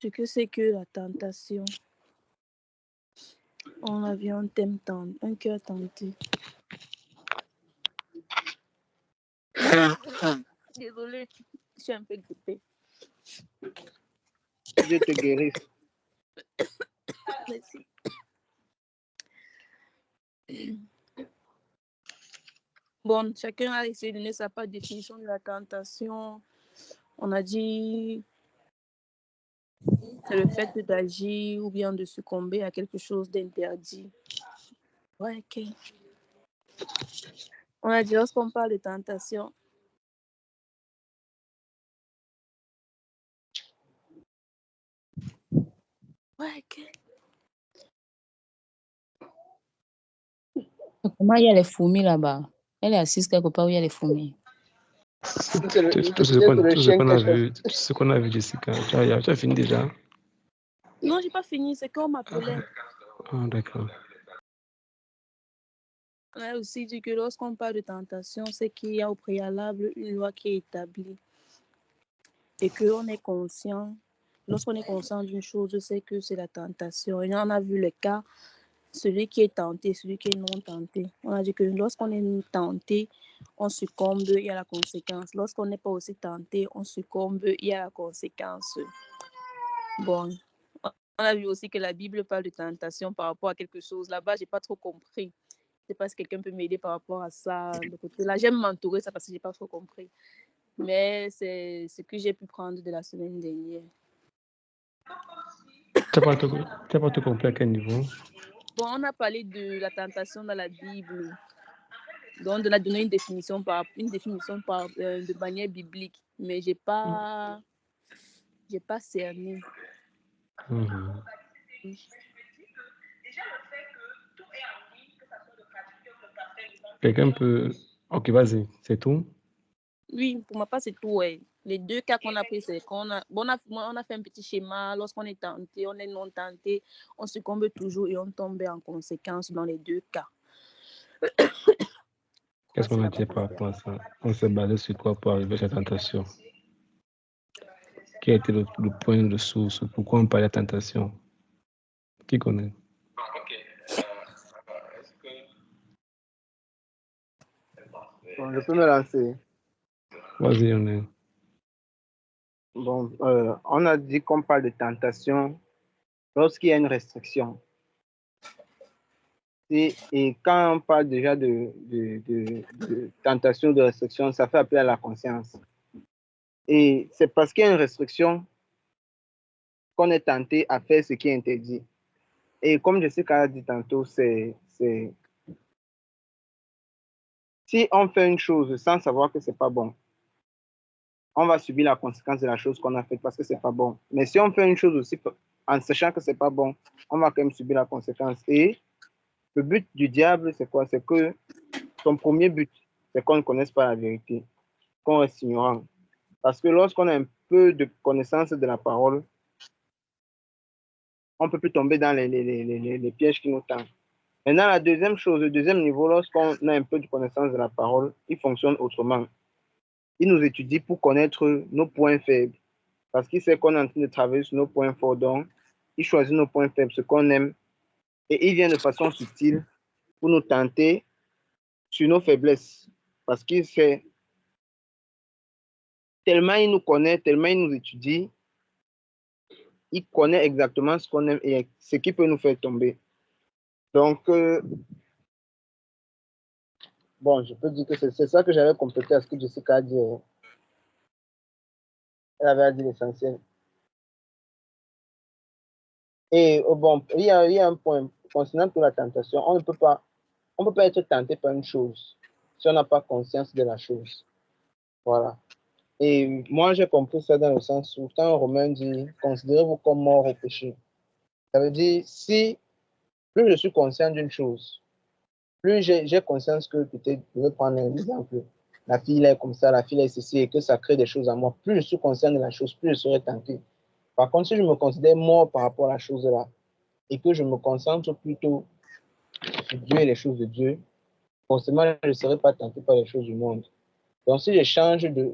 Ce que c'est que la tentation. On a vu un thème un cœur tenté. Désolée, je suis un peu grippée. Dieu te guérisse. Merci. Bon, chacun a essayé de donner sa part de définition de la tentation. On a dit c'est le fait d'agir ou bien de succomber à quelque chose d'interdit. Ouais, ok. On a dit lorsqu'on parle de tentation. Ouais, ok. Comment il y a les fourmis là-bas? Elle est assise quelque part où il y a les fourmis. Tout ce qu'on a vu, Jessica. Tu as fini déjà? Non, j'ai pas fini, c'est qu'on m'appelait. Ah, d'accord. On a aussi dit que lorsqu'on parle de tentation, c'est qu'il y a au préalable une loi qui est établie et qu'on est conscient. Lorsqu'on est conscient d'une chose, c'est que c'est la tentation. Et on a vu le cas, celui qui est tenté, celui qui est non tenté. On a dit que lorsqu'on est tenté, on succombe, il y a la conséquence. Lorsqu'on n'est pas aussi tenté, on succombe, il y a la conséquence. Bon, on a vu aussi que la Bible parle de tentation par rapport à quelque chose. Là-bas, je n'ai pas trop compris. Je ne sais pas si quelqu'un peut m'aider par rapport à ça. De côté là, j'aime m'entourer ça parce que je n'ai pas trop compris. Mais c'est ce que j'ai pu prendre de la semaine dernière. Tu n'as pas tout compris à quel niveau? Bon, on a parlé de la tentation dans la Bible. Donc, on a donné une définition de manière biblique. Mais je n'ai pas cerné. Quelqu'un peut... Ok, vas-y, c'est tout? Oui, pour ma part, c'est tout. Ouais. Les deux cas qu'on a pris, c'est qu'on a, on a fait un petit schéma. Lorsqu'on est tenté, on est non tenté, on succombe toujours et on tombe en conséquence dans les deux cas. Qu'est-ce qu'on a dit par rapport à ça? On s'est basé sur quoi pour arriver à cette tentation? Quel a été le point de source? Pourquoi on parle de tentation? Qui connaît? Bon, je peux me lancer. Vas-y, on est. Bon, on a dit qu'on parle de tentation lorsqu'il y a une restriction. Et quand on parle déjà de tentation, de restriction, ça fait appel à la conscience. Et c'est parce qu'il y a une restriction qu'on est tenté à faire ce qui est interdit. Et comme Jessica a dit tantôt, c'est si on fait une chose sans savoir que c'est pas bon, on va subir la conséquence de la chose qu'on a faite parce que c'est pas bon. Mais si on fait une chose aussi en sachant que c'est pas bon, on va quand même subir la conséquence. Et le but du diable, c'est quoi? C'est que son premier but, c'est qu'on ne connaisse pas la vérité, qu'on reste ignorant. Parce que lorsqu'on a un peu de connaissance de la parole, on ne peut plus tomber dans les pièges qui nous tendent. Maintenant, la deuxième chose, le deuxième niveau, lorsqu'on a un peu de connaissance de la parole, il fonctionne autrement. Il nous étudie pour connaître nos points faibles. Parce qu'il sait qu'on est en train de travailler sur nos points forts. Donc, il choisit nos points faibles, ce qu'on aime. Et il vient de façon subtile pour nous tenter sur nos faiblesses. Parce qu'il sait, tellement il nous connaît, tellement il nous étudie, il connaît exactement ce qu'on aime et ce qui peut nous faire tomber. Donc, bon, je peux dire que c'est ça que j'avais complété à ce que Jessica a dit. Elle avait dit l'essentiel. Et bon, il y a un point concernant toute la tentation. On ne peut pas être tenté par une chose si on n'a pas conscience de la chose. Voilà. Et moi, j'ai compris ça dans le sens où quand Romain dit « Considérez-vous comme mort au péché », ça veut dire si plus je suis conscient d'une chose, plus j'ai conscience que peut-être, je vais prendre un exemple, la fille est comme ça, la fille est ceci, et que ça crée des choses à moi, plus je suis conscient de la chose, plus je serai tenté. Par contre, si je me considère mort par rapport à la chose-là, et que je me concentre plutôt sur Dieu et les choses de Dieu, forcément, je ne serai pas tenté par les choses du monde. Donc, si je change de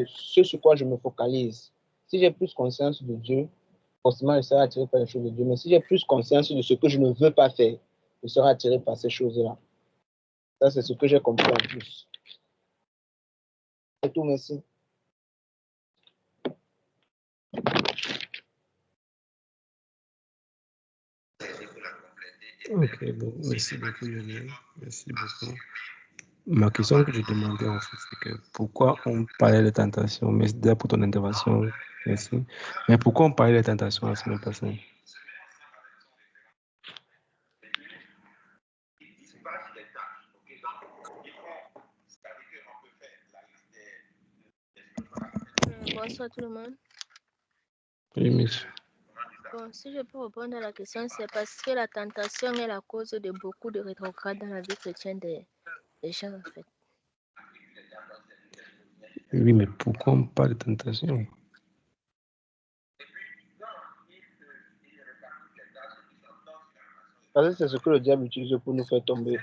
ce sur quoi je me focalise, Si j'ai plus conscience de Dieu, forcément, je serai attiré par les choses de Dieu. Mais si j'ai plus conscience de ce que je ne veux pas faire, je serai attiré par ces choses-là. Ça, c'est ce que j'ai compris en plus. C'est tout, merci. Ok, bon, merci beaucoup, Lionel. Merci beaucoup. Ma question que je demandais, en fait, c'est que pourquoi on parlait de tentation, mais déjà pour ton intervention, merci. Mais pourquoi on parlait de tentation la semaine passée? Bonsoir tout le monde. Oui, monsieur. Bon, si je peux répondre à la question, c'est parce que la tentation est la cause de beaucoup de rétrogrades dans la vie chrétienne des gens, en fait. Oui, mais pourquoi on parle de tentation? Parce que c'est ce que le diable utilise pour nous faire tomber.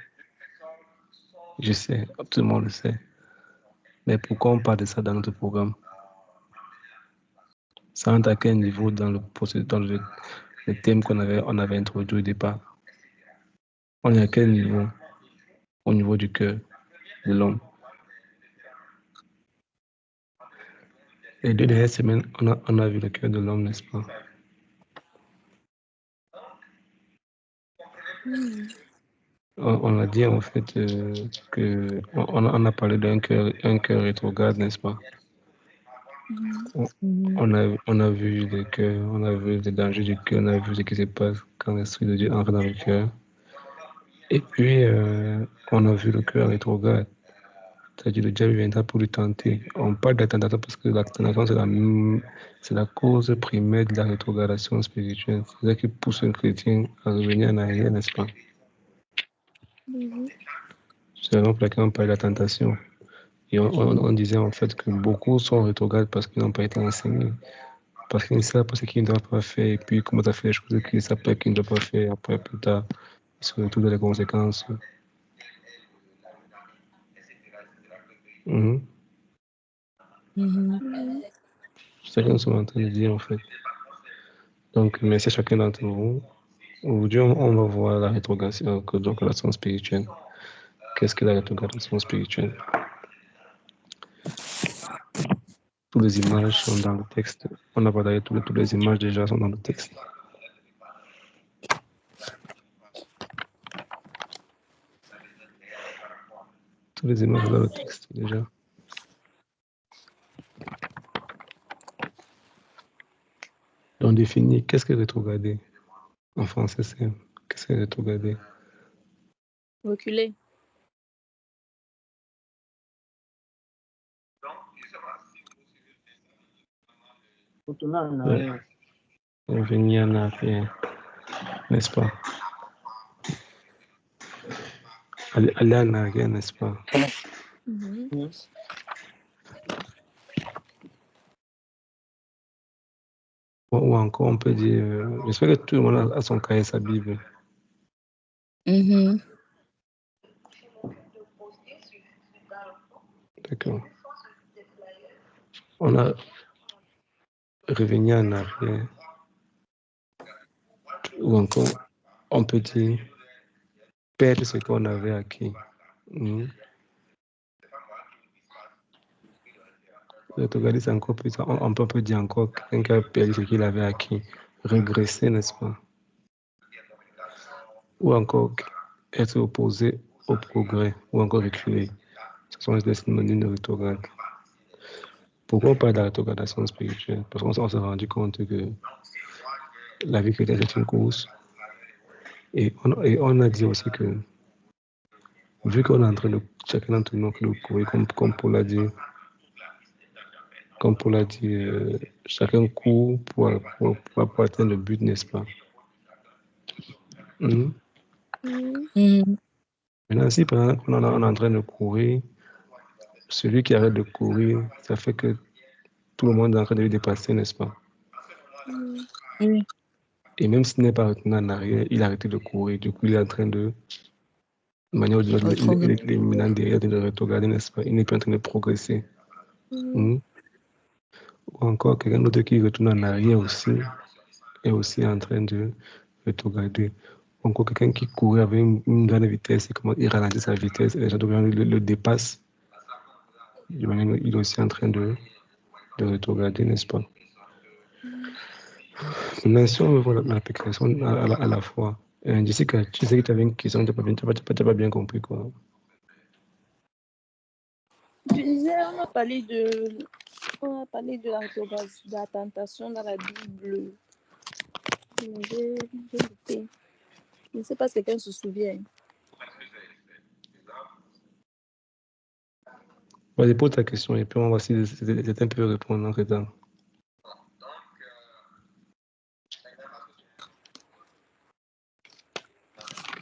Je sais, tout le monde le sait. Mais pourquoi on parle de ça dans notre programme? Ça rentre à quel niveau dans le thème qu'on avait introduit au départ? On est à quel niveau? Au niveau du cœur de l'homme. Les 2 dernières semaines, on a vu le cœur de l'homme, n'est-ce pas? On a dit en fait que on a parlé d'un cœur rétrograde, n'est-ce pas? On a vu le cœur, on a vu les dangers du cœur, on a vu ce qui se passe quand l'Esprit de Dieu entre dans le cœur. Et puis, on a vu le cœur rétrograde. C'est-à-dire le diable viendra pour lui tenter. On parle de la tentation parce que la tentation, c'est la cause primaire de la rétrogradation spirituelle. C'est ça qui pousse un chrétien à revenir en arrière, n'est-ce pas? C'est la raison pour laquelle on parle de la tentation. Et on disait en fait que beaucoup sont rétrogrades parce qu'ils n'ont pas été enseignés. Parce qu'ils ne savent pas ce qu'ils ne doivent pas faire. Et puis, comment tu as fait les choses qu'ils ne savent pas qu'ils ne doivent pas faire. Après, plus tard, ils se retrouvent dans les conséquences. C'est ce que nous sommes en train de dire, en fait. Donc, merci à chacun d'entre vous. Aujourd'hui, on va voir la rétrogradation spirituelle. Qu'est-ce que la rétrogradation spirituelle? Toutes les images sont dans le texte. On a parlé toutes les images déjà sont dans le texte. Toutes les images sont dans le texte déjà. On définit qu'est-ce que rétrograder en français, c'est qu'est-ce que rétrograder? Reculer. Revenir en arrière, n'est-ce pas? Aller en arrière, n'est-ce pas? Ou encore, on peut dire, j'espère que tout le monde a son cahier et sa Bible. D'accord. On a revenir en arrière. Ou encore, on peut dire perdre ce qu'on avait acquis. Rétrograder, c'est encore plus. On peut dire encore quelqu'un qui a perdu ce qu'il avait acquis. Régresser, n'est-ce pas? Ou encore être opposé au progrès, ou encore reculer. Ce sont les synonymes de rétrograde. Pourquoi on parle de la rétrogradation spirituelle? Parce qu'on s'est rendu compte que la vie chrétienne est une course. Et on a dit aussi que, vu qu'on est en train de, chacun d'entre nous, de courir, comme Paul l'a dit, chacun court pour atteindre le but, n'est-ce pas? Maintenant, si par exemple on est en train de courir, celui qui arrête de courir, ça fait que tout le monde est en train de lui dépasser, n'est-ce pas? Et même s'il n'est pas retenu en arrière, il a arrêté de courir. Du coup, il est en train de manière ou d'une autre, il est maintenant derrière de rétrograder, n'est-ce pas? Il n'est plus en train de progresser. ou encore quelqu'un d'autre qui retourne en arrière aussi, est aussi en train de rétrograder. Ou encore quelqu'un qui courait avec une grande vitesse et comment il ralentit sa vitesse et les gens le dépassent. Il est aussi en train de rétrograder, n'est-ce pas? Maintenant, si on veut voir l'application à la fois, Jessica, tu sais que tu avais une question, tu n'as pas bien compris, quoi. Tu disais, on a parlé de la tentation dans la Bible. J'ai noté. Je ne sais pas si quelqu'un se souvient. Vas-y, pose ta question et puis on va voir si certains peuvent répondre en temps.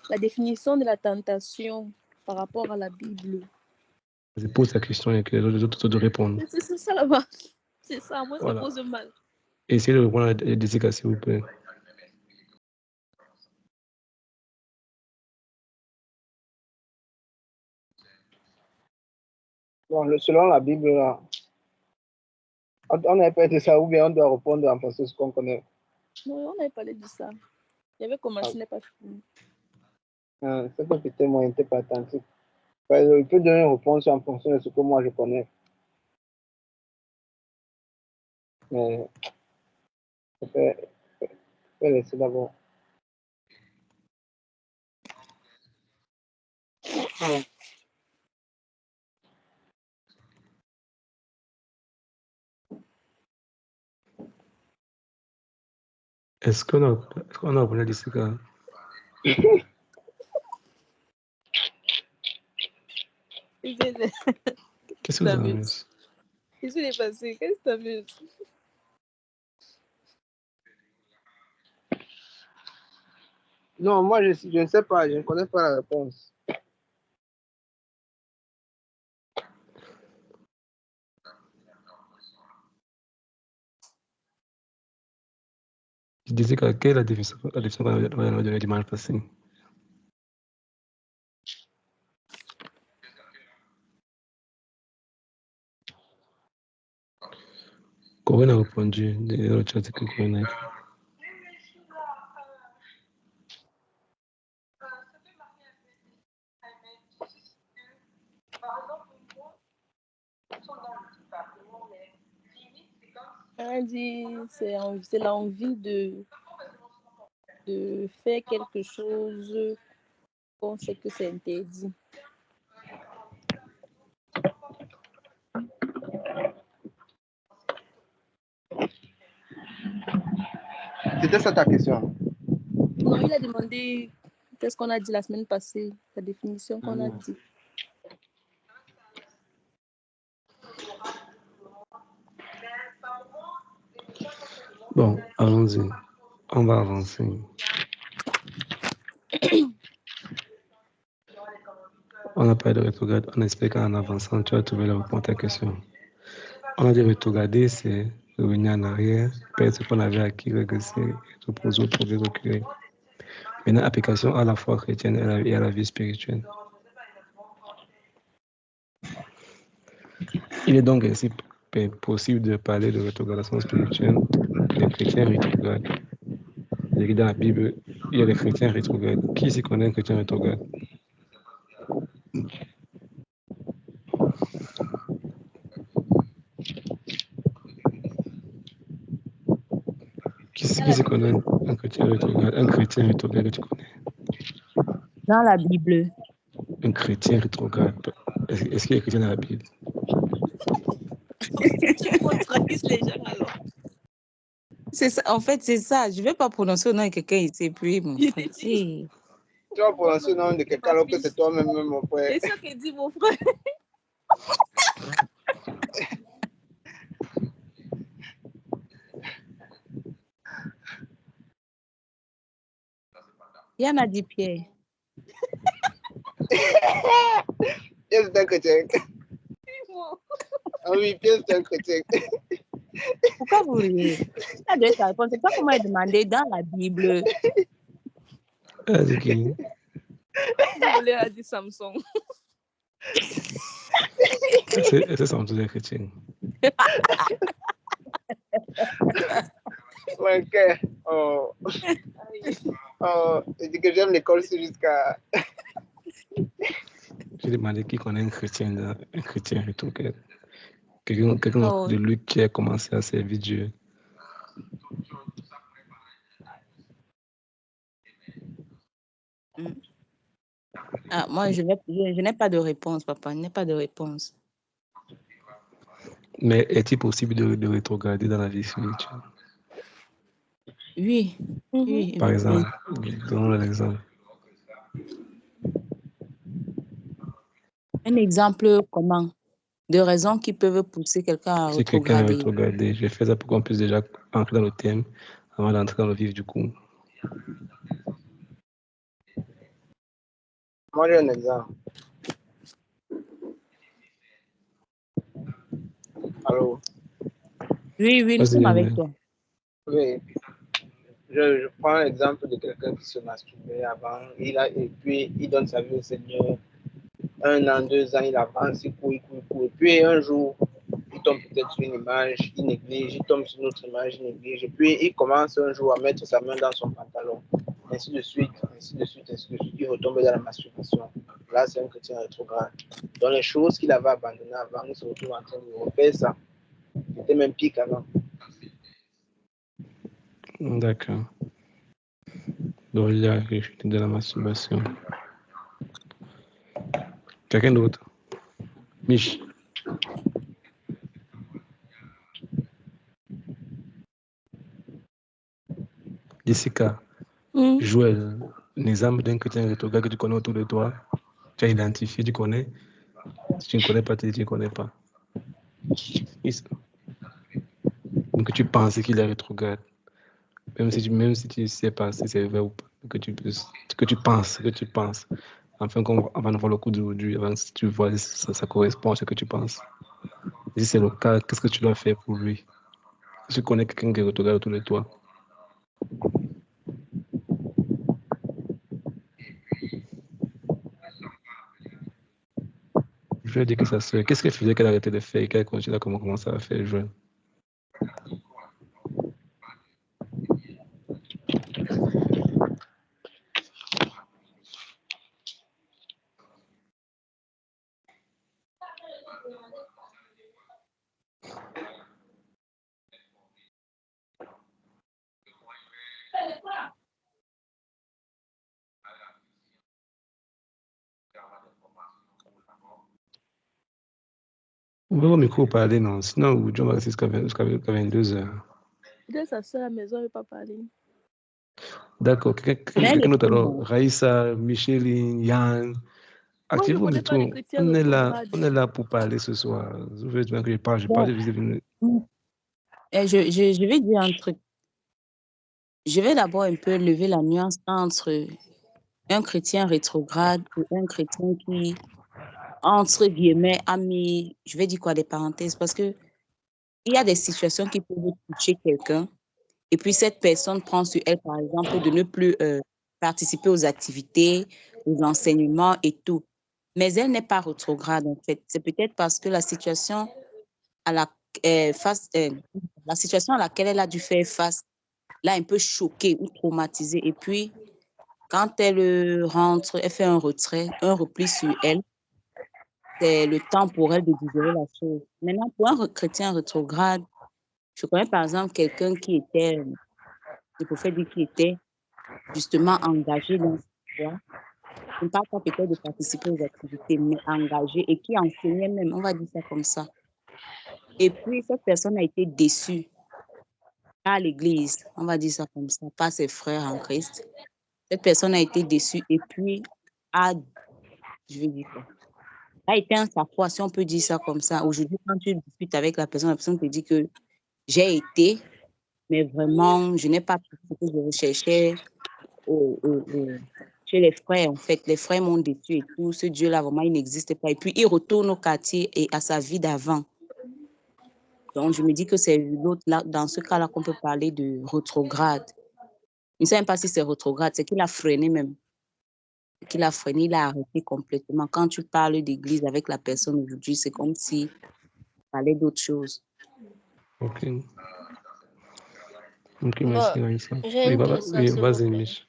La définition de la tentation par rapport à la Bible. Vas-y, pose ta question et que les autres te répondent. C'est ça là-bas. C'est ça, moi Voilà. ça pose mal. Essayez de répondre à Jessica, s'il vous plaît. Bon, selon la Bible, là, on n'a pas été ça, ou bien on doit répondre en fonction de ce qu'on connaît. Non, on avait parlé de ça. Il y avait commencé, n'est pas fini. C'est pas que moi, il n'était pas attentif. Il peut donner une réponse en fonction de ce que moi je connais. Mais je vais laisser d'abord. Est-ce qu'on a répondu à Jessica? Qu'est-ce que vous amusez? Qu'est-ce qui est passé? Qu'est-ce que tu amuses? Non, moi je ne sais pas, je ne connais pas la réponse. Je disais quelle est la définition qu'on avait donnée dimanche passé? Corinne a répondu dans le chat que Corinne a écrit. On dit c'est l'envie de faire quelque chose qu'on sait que c'est interdit. C'était ça ta question? Non, il a demandé qu'est-ce qu'on a dit la semaine passée, la définition qu'on a dit. Bon, allons-y. On va avancer. On a parlé de rétrograde. On espère qu'en avançant, tu as trouvé la réponse à ta question. On a dit rétrograder, c'est revenir en arrière, perdre ce qu'on avait acquis, régresser, reposer au progrès reculer. Maintenant, application à la foi chrétienne et à la vie spirituelle. Il est donc ainsi possible de parler de rétrogradation spirituelle des chrétiens rétrogrades. Dans la Bible, il y a les chrétiens rétrogrades. Qui s'y connaît un chrétien rétrograde? Qui s'y connaît un chrétien rétrograde? Un chrétien rétrograde que tu connais? Dans la Bible. Un chrétien rétrograde. Est-ce qu'il y a un chrétien dans la Bible? On trahisse les gens alors. C'est ça, en fait, c'est ça. Je ne vais pas prononcer le nom de quelqu'un ici, puis mon frère. Tu vas prononcer le nom de quelqu'un alors que c'est toi-même, mon frère. C'est ça que dit mon frère. Il y en a dit Pierre. Pierre, c'est un chrétien. Ah oui, Pierre, c'est un chrétien. Pourquoi vous riez? Ça doit être ta réponse. C'est pas comment il demandé dans la Bible. C'est qui? Vous voulez a dit Samson. C'est Samson, les chrétiens. Ouais, ok. Oh. Oh, je dis que j'aime l'école, c'est jusqu'à... J'ai demandé qui connaît un chrétien rétrograde. Quelqu'un Oh, de lui qui a commencé à servir Dieu. ah, moi, je n'ai pas de réponse, papa. Je n'ai pas de réponse. Mais est-il possible de rétrograder dans la vie spirituelle? Oui, oui. Par exemple, donnons l'exemple. Un exemple comment? De raisons qui peuvent pousser quelqu'un à Si quelqu'un a rétrograder. rétrogradé, j'ai fait ça pour qu'on puisse déjà entrer dans le thème avant d'entrer dans le vif du coup. Moi, j'ai un exemple. Allô? Oui, oui, nous Vas-y, sommes avec Lionel. toi. Oui. Je prends l'exemple de quelqu'un qui se masturbait avant, et puis il donne sa vie au Seigneur. 1 an, 2 ans, il avance, il court. Et puis un jour, il tombe peut-être sur une image, il néglige, il tombe sur une autre image, il néglige. Et puis il commence un jour à mettre sa main dans son pantalon, ainsi de suite. Il retombe dans la masturbation. Là, c'est un chrétien rétrograde. Dans les choses qu'il avait abandonnées avant, il se retrouve en train de refaire ça. C'était même pire qu'avant. D'accord. Donc, il y a de la masturbation. Quelqu'un d'autre? Mich. Jessica. Joël. L'exemple d'un chrétien rétrograde que tu connais autour de toi, tu as identifié, tu connais. Si tu ne connais pas, tu ne connais pas. Donc, tu penses qu'il est rétrograde. Même si tu ne sais pas si c'est vrai ou pas, que tu penses. Enfin, avant de voir le coup d'aujourd'hui, avant si tu vois si ça correspond à ce que tu penses. Et si c'est le cas, qu'est-ce que tu dois faire pour lui? Si tu connais quelqu'un qui est rétrograde autour de toi. Je lui ai dit que ça serait. Qu'est-ce qu'elle faisait qu'elle arrêtait de faire et qu'elle continue à commencer à faire jeune? On va au micro parler, non? Sinon, aujourd'hui, on va rester jusqu'à 22h. Peut-être sa soeur à la maison ne veut pas parler. D'accord. Mais Quelqu'un d'autre alors? bon. Raïssa, Micheline, Yann. Moi, je ne Activez vos connais pas de micros. chrétien On rétrograde. est là pour parler ce soir. Vous voulez bien que je parle, Bon. Je vais dire un truc. Je vais d'abord un peu lever la nuance entre un chrétien rétrograde et un chrétien qui, entre guillemets, a mis, je vais dire quoi, des parenthèses, parce que il y a des situations qui peuvent toucher quelqu'un, et puis cette personne prend sur elle, par exemple, de ne plus participer aux activités, aux enseignements et tout. Mais elle n'est pas rétrograde, en fait. C'est peut-être parce que la situation à la situation à laquelle elle a dû faire face l'a un peu choquée ou traumatisée. Et puis, quand elle rentre, elle fait un retrait, un repli sur elle. C'est le temps pour elle de digérer la chose. Maintenant, pour un chrétien rétrograde, je connais par exemple quelqu'un qui était, je préfère dire qui était justement engagé dans cette voie. Je ne parle pas peut-être de participer aux activités, mais engagé et qui enseignait même, on va dire ça comme ça. Et puis, cette personne a été déçue par l'Église, on va dire ça comme ça, par ses frères en Christ. Cette personne a été déçue et puis je vais dire quoi, a éteint sa foi, si on peut dire ça comme ça. Aujourd'hui, quand tu discutes avec la personne te dit que j'ai été, mais vraiment, je n'ai pas tout ce que je recherchais chez les frères, en fait. Les frères m'ont déçu et tout. Ce Dieu-là, vraiment, il n'existe pas. Et puis, il retourne au quartier et à sa vie d'avant. Donc, je me dis que c'est là, dans ce cas-là qu'on peut parler de rétrograde. Je ne sais même pas si c'est rétrograde, c'est qu'il a freiné même. Qu'il a freiné, il a arrêté complètement. Quand tu parles d'église avec la personne aujourd'hui, c'est comme si tu parlais d'autre chose. Ok. Ok, Bon, merci, Raïssa. j'ai Oui, une question, s'il vous vas-y, plaît. Mich.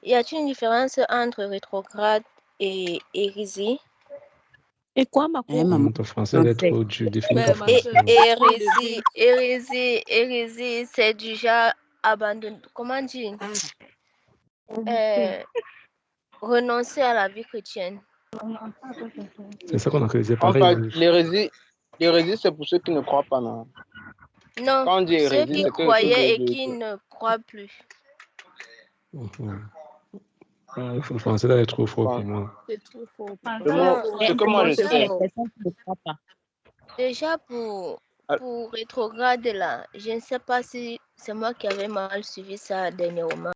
Y a-t-il une différence entre rétrograde et hérésie? Et quoi, ma cour? maman, Ton français va être français. trop dur. Définis Ouais, ton ma Et soeur, français. hérésie, c'est déjà abandonner, comment dire, renoncer à la vie chrétienne. C'est ça qu'on a créé. On Pareil, parle Mich. l'hérésie, c'est pour ceux qui ne croient pas, non? Non, Quand on dit ceux hérésie, qui c'est quelque chose croyaient et qui ne croient plus. Mhm. Le français là est trop fort pour Bon, moi. c'est trop fort. le mot, Bon, ce que moi je C'est sais, les personnes qui ne croient pas. déjà ah, pour rétrograde là, je ne sais pas si c'est moi qui avais mal suivi ça dernièrement.